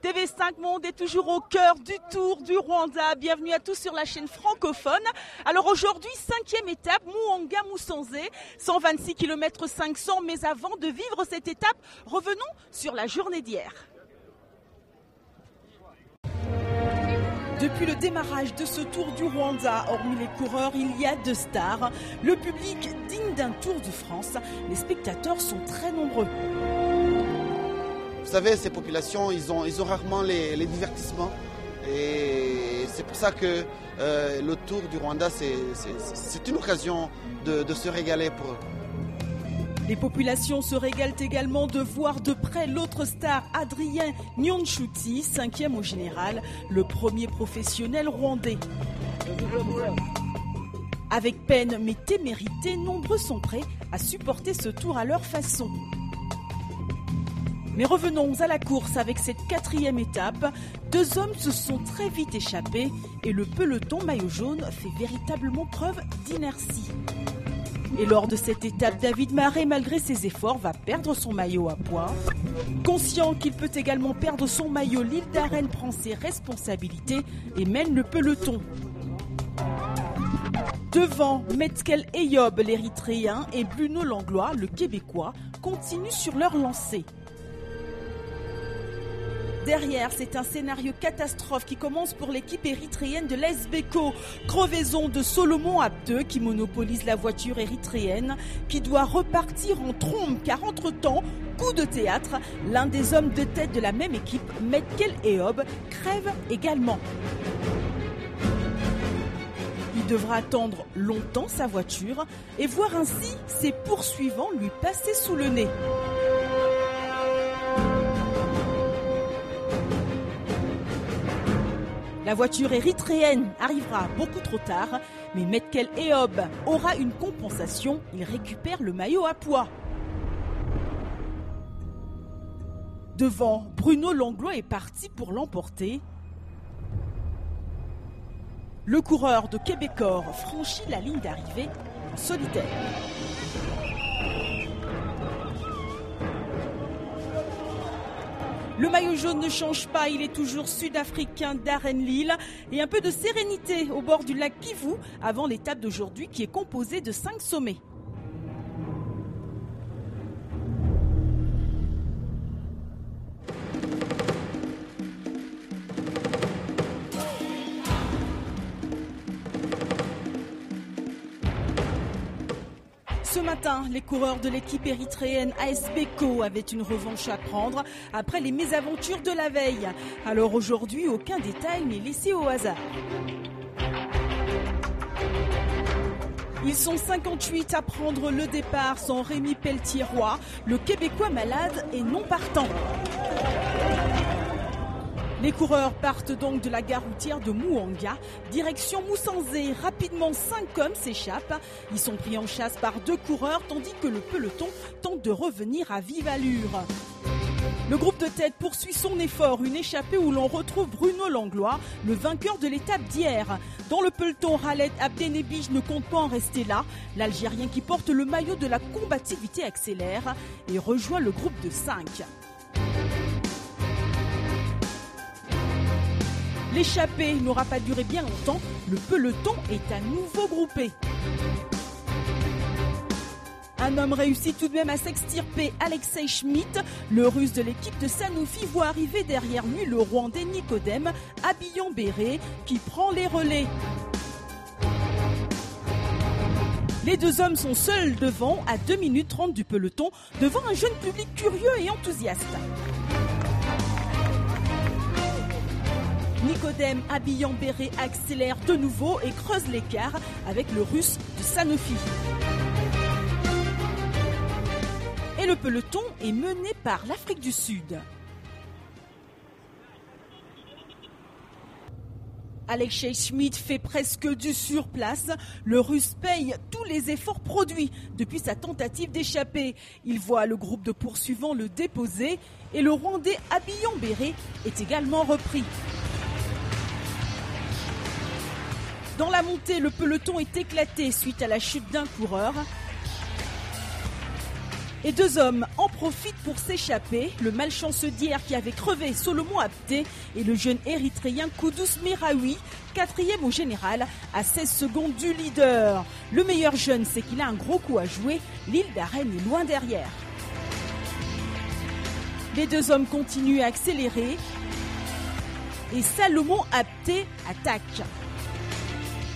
TV5 Monde est toujours au cœur du Tour du Rwanda. Bienvenue à tous sur la chaîne francophone. Alors aujourd'hui, 5e étape, Muhanga-Musanze, 126 km 500. Mais avant de vivre cette étape, revenons sur la journée d'hier. Depuis le démarrage de ce Tour du Rwanda, hormis les coureurs, il y a deux stars. Le public digne d'un Tour de France. Les spectateurs sont très nombreux. Vous savez, ces populations, ils ont rarement les divertissements. Et c'est pour ça que le Tour du Rwanda, c'est une occasion de se régaler pour eux. Les populations se régalent également de voir de près l'autre star Adrien Niyonshuti, 5e au général, le premier professionnel rwandais. Avec peine mais témérité, nombreux sont prêts à supporter ce tour à leur façon. Mais revenons à la course avec cette 4e étape. Deux hommes se sont très vite échappés et le peloton maillot jaune fait véritablement preuve d'inertie. Et lors de cette étape, David Maret, malgré ses efforts, va perdre son maillot à pois. Conscient qu'il peut également perdre son maillot, l'île d'Arène prend ses responsabilités et mène le peloton. Devant, Metkel Eyob, l'Érythréen, et Bruno Langlois, le Québécois, continuent sur leur lancée. Derrière, c'est un scénario catastrophe qui commence pour l'équipe érythréenne de l'AS Beko. Crevaison de Solomon Abdeux qui monopolise la voiture érythréenne, qui doit repartir en trombe car entre-temps, coup de théâtre, l'un des hommes de tête de la même équipe, Metkel Eyob, crève également. Il devra attendre longtemps sa voiture et voir ainsi ses poursuivants lui passer sous le nez. La voiture érythréenne arrivera beaucoup trop tard, mais Metkel Eyob aura une compensation, il récupère le maillot à pois. Devant, Bruno Langlois est parti pour l'emporter. Le coureur de Québécois franchit la ligne d'arrivée en solitaire. Le maillot jaune ne change pas, il est toujours sud-africain d'Arène Lille et un peu de sérénité au bord du lac Kivu avant l'étape d'aujourd'hui qui est composée de 5 sommets. Ce matin, les coureurs de l'équipe érythréenne AS Beko avaient une revanche à prendre après les mésaventures de la veille. Alors aujourd'hui, aucun détail n'est laissé au hasard. Ils sont 58 à prendre le départ sans Rémi Pelletier-Roy, le Québécois malade et non partant. Les coureurs partent donc de la gare routière de Muhanga, direction Musanze. Rapidement, 5 hommes s'échappent. Ils sont pris en chasse par 2 coureurs, tandis que le peloton tente de revenir à vive allure. Le groupe de tête poursuit son effort, une échappée où l'on retrouve Bruno Langlois, le vainqueur de l'étape d'hier. Dans le peloton, Khaled Abdenebij ne compte pas en rester là. L'Algérien qui porte le maillot de la combativité accélère et rejoint le groupe de 5. L'échappée n'aura pas duré bien longtemps, le peloton est à nouveau groupé. Un homme réussit tout de même à s'extirper, Alexei Schmidt, le russe de l'équipe de Sanofi, voit arriver derrière lui le Rwandais Nicodème Abiyambere qui prend les relais. Les 2 hommes sont seuls devant, à 2 minutes 30 du peloton, devant un jeune public curieux et enthousiaste. Nicodème Abiyambere accélère de nouveau et creuse l'écart avec le russe de Sanofi. Et le peloton est mené par l'Afrique du Sud. Alexei Schmidt fait presque du surplace. Le russe paye tous les efforts produits depuis sa tentative d'échapper. Il voit le groupe de poursuivants le déposer et le Rwandais Abiyambere est également repris. Dans la montée, le peloton est éclaté suite à la chute d'un coureur. Et 2 hommes en profitent pour s'échapper. Le malchanceux d'hier qui avait crevé Solomon Apté et le jeune érythréen Koudous Meraoui, 4e au général, à 16 secondes du leader. Le meilleur jeune, c'est qu'il a un gros coup à jouer. L'île d'Arène est loin derrière. Les 2 hommes continuent à accélérer. Et Salomon Apté attaque.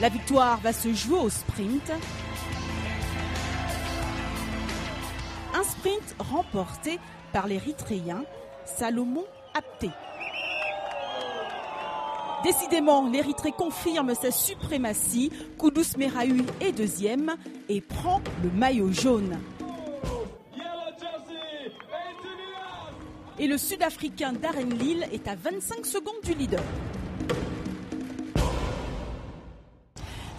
La victoire va se jouer au sprint. Un sprint remporté par l'Érythréen Salomon Apté. Décidément, l'Érythrée confirme sa suprématie. Koudous Meraoui est 2e et prend le maillot jaune. Et le Sud-Africain Darren Lille est à 25 secondes du leader.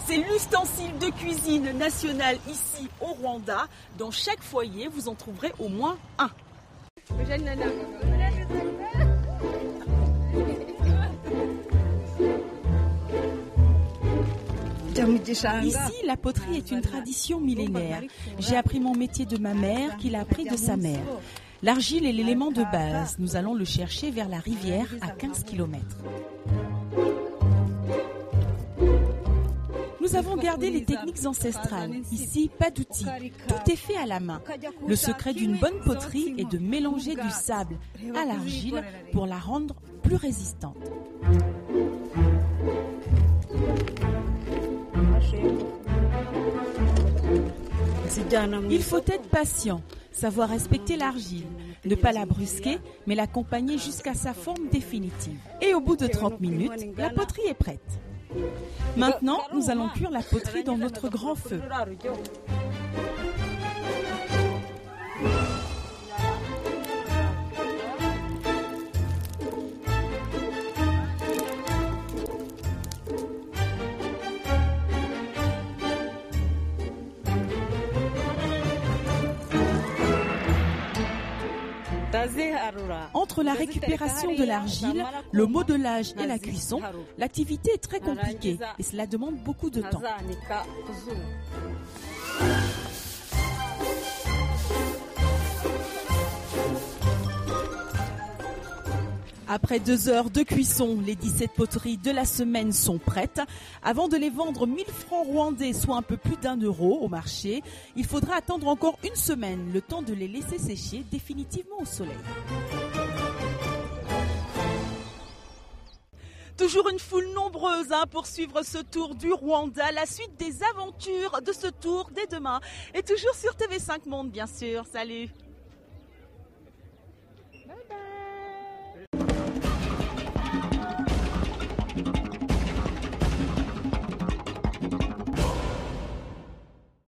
C'est l'ustensile de cuisine national ici au Rwanda. Dans chaque foyer, vous en trouverez au moins un. Ici, la poterie est une tradition millénaire. J'ai appris mon métier de ma mère, qui l'a appris de sa mère. L'argile est l'élément de base. Nous allons le chercher vers la rivière à 15 km. Nous avons gardé les techniques ancestrales. Ici, pas d'outils. Tout est fait à la main. Le secret d'une bonne poterie est de mélanger du sable à l'argile pour la rendre plus résistante. Il faut être patient, savoir respecter l'argile, ne pas la brusquer, mais l'accompagner jusqu'à sa forme définitive. Et au bout de 30 minutes, la poterie est prête. Maintenant, nous allons cuire la poterie dans notre grand feu. Entre la récupération de l'argile, le modelage et la cuisson, l'activité est très compliquée et cela demande beaucoup de temps. Après 2 heures de cuisson, les 17 poteries de la semaine sont prêtes. Avant de les vendre 1000 francs rwandais, soit un peu plus d'1 euro au marché, il faudra attendre encore 1 semaine, le temps de les laisser sécher définitivement au soleil. Toujours une foule nombreuse pour suivre ce tour du Rwanda. La suite des aventures de ce tour dès demain. Et toujours sur TV5 Monde, bien sûr. Salut. Bye bye.